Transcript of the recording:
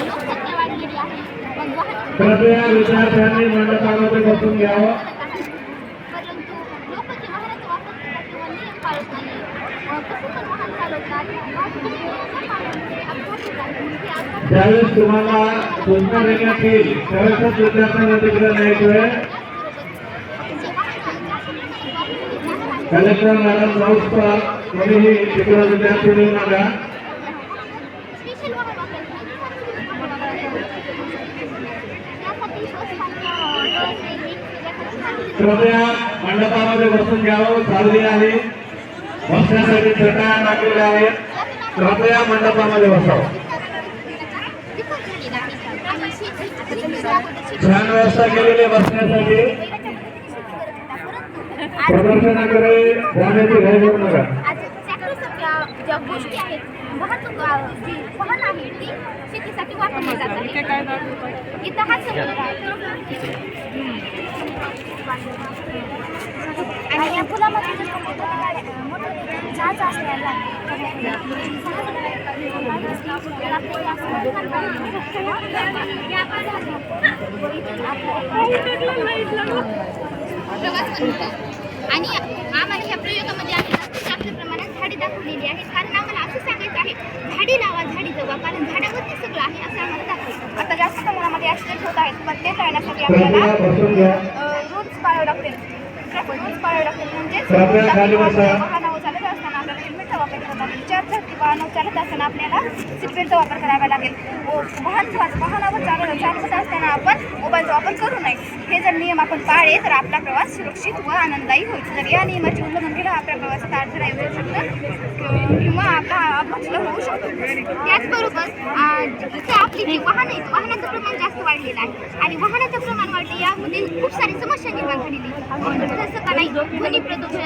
लोकसंख्या वाढलेली आहे. मग वाहन कृपया विद्यार्थ्यांनी मंडपामध्ये बसून घ्यावं. परंतु लोक जे वाहनाचा वापर करतात किंवा नियम पाळत नाही, कसं पण वाहन चालवतात, वाहतूक नियम न पाळल्यामुळे अपघात होतात. हे अपघात त्यावेळेस तुम्हाला सूचना देण्यात येईल तरच विद्यार्थ्यांना तिकडे न्यायचं आहे. कलेक्टर मॅडम जाऊस्तर कोणीही तिकडे विद्यार्थी देऊ नका. स्पेशल वाहन कृपया मंडपामध्ये बसून घ्यावं. चालली आहे बसण्यासाठी चटाया टाकलेल्या आहेत. कृपया मंडपामध्ये बसावं. छान व्यवस्था केलेली आहे बसण्यासाठी. प्रदर्शनाकडे जाण्याची घाई करू नका. ज्या गोष्टी आहेत वाहतूक जी वाहन आहे ती शेतीसाठी वापरली जातात. इथं हा समुद्र आहे आणि या पुलामध्ये जर मोठं जहाज असल्याला आणि आम्हाला ह्या प्रयोगामध्ये आम्ही जास्त प्रमाणात झाडे दाखवलेली आहेत. कारण आम्हाला असं सांगायचं आहे, झाडी लावा झाडी जगवा, कारण झाडावरती सगळं आहे असं आम्हाला दाखवायचं. आता जास्त प्रमाणामध्ये ॲक्सिडेंट होत आहेत, पण ते टाळण्यासाठी आपल्याला रूल्स पाळावे लागतील. ट्रॅफिक रूल्स पाळावे लागतील. म्हणजेच वाहनावर चालत असताना आपल्याला हेल्मेटचा वापर करावा लागेल. चारचाकी वाहनावर चालत असताना आपल्याला सीटबेल्टचा वापर करावा लागेल. वाहनावर चालवत असताना आपण मोबाईलचा वापर करू नये. हे जर नियम आपण पाळले तर आपला प्रवास सुरक्षित व आनंददायी होईल. जर या नियमाचे उल्लंघन केलं आपल्या प्रवासात अडथळा येऊ शकतं किंवा आपला अपघात होऊ शकतो. त्याचबरोबर इथे आपली जी वाहन आहेत वाहनाचं प्रमाण जास्त वाढलेलं आहे आणि वाहनाचं प्रमाण वाढले यामध्ये खूप सारी समस्या निर्माण झालेली आहे. जसं का नाही ध्वनी प्रदूषण,